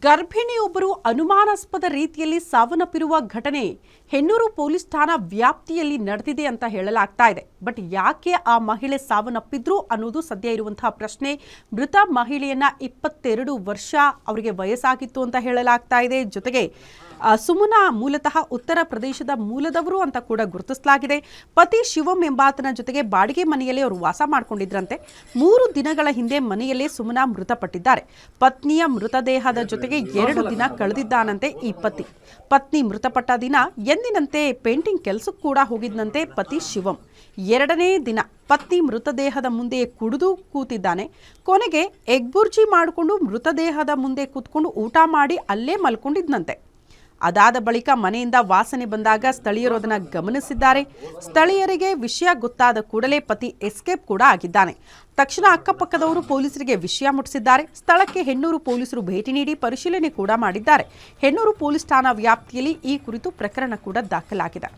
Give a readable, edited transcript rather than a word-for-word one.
ಗರ್ಭಿಣಿಯೊಬ್ಬರು ಅನುಮಾನಾಸ್ಪದ ರೀತಿಯಲ್ಲಿ ಸಾವನ್ನಪ್ಪಿರುವ ಘಟನೆ ಹೆಣ್ಣೂರು ಪೊಲೀಸ್ ಠಾಣಾ ವ್ಯಾಪ್ತಿಯಲ್ಲಿ ನಡೆದಿದೆ ಅಂತ ಹೇಳಲಾಗ್ತಾ ಇದೆ. ಬಟ್ ಯಾಕೆ ಆ ಮಹಿಳೆ ಸಾವನ್ನಪ್ಪಿದ್ರು ಅನ್ನೋದು ಸದ್ಯ ಇರುವಂತಹ ಪ್ರಶ್ನೆ. ಮೃತ ಮಹಿಳೆಯನ್ನ 22 ವರ್ಷ ಅವರಿಗೆ ವಯಸ್ಸಾಗಿತ್ತು ಅಂತ ಹೇಳಲಾಗ್ತಾ ಇದೆ. ಜೊತೆಗೆ ಸುಮನಾ ಮೂಲತಃ ಉತ್ತರ ಪ್ರದೇಶದ ಮೂಲದವರು ಅಂತ ಕೂಡ ಗುರುತಿಸಲಾಗಿದೆ. ಪತಿ ಶಿವಂ ಎಂಬಾತನ ಜೊತೆಗೆ ಬಾಡಿಗೆ ಮನೆಯಲ್ಲಿ ಅವರು ವಾಸ ಮಾಡಿಕೊಂಡಿದ್ರಂತೆ. 3 ದಿನಗಳ ಹಿಂದೆ ಮನೆಯಲ್ಲೇ ಸುಮನಾ ಮೃತಪಟ್ಟಿದ್ದಾರೆ. ಪತ್ನಿಯ ಮೃತದೇಹದ ಜೊತೆಗೆ 2 ದಿನ ಕಳೆದಿದ್ದಾನಂತೆ ಈ ಪತ್ನಿ ಮೃತಪಟ್ಟ ದಿನ ಎಂದಿನಂತೆ ಪೇಂಟಿಂಗ್ ಕೆಲಸಕ್ಕೆ ಕೂಡ ಹೋಗಿದ್ದಂತೆ ಪತಿ ಶಿವಂ. 2ನೇ ದಿನ ಪತ್ನಿ ಮೃತದೇಹದ ಮುಂದೆ ಕುಡಿದು ಕೂತಿದ್ದಾನೆ. ಕೊನೆಗೆ ಎಗ್ಬುರ್ಜಿ ಮಾಡಿಕೊಂಡು ಮೃತದೇಹದ ಮುಂದೆ ಕೂತ್ಕೊಂಡು ಊಟ ಮಾಡಿ ಅಲ್ಲೇ ಮಲ್ಕೊಂಡಿದ್ದಂತೆ. ಅದಾದ ಬಳಿಕ ಮನೆಯಿಂದ ವಾಸನೆ ಬಂದಾಗ ಸ್ಥಳೀಯರು ಅದನ್ನು ಗಮನಿಸಿದ್ದಾರೆ. ಸ್ಥಳೀಯರಿಗೆ ವಿಷಯ ಗೊತ್ತಾದ ಕೂಡಲೇ ಪತಿ ಎಸ್ಕೇಪ್ ಕೂಡ ಆಗಿದ್ದಾನೆ. ತಕ್ಷಣ ಅಕ್ಕಪಕ್ಕದವರು ಪೊಲೀಸರಿಗೆ ವಿಷಯ ಮುಟ್ಟಿಸಿದ್ದಾರೆ. ಸ್ಥಳಕ್ಕೆ ಹೆಣ್ಣೂರು ಪೊಲೀಸರು ಭೇಟಿ ನೀಡಿ ಪರಿಶೀಲನೆ ಕೂಡ ಮಾಡಿದ್ದಾರೆ. ಹೆಣ್ಣೂರು ಪೊಲೀಸ್ ಠಾಣಾ ವ್ಯಾಪ್ತಿಯಲ್ಲಿ ಈ ಕುರಿತು ಪ್ರಕರಣ ಕೂಡ ದಾಖಲಾಗಿದೆ.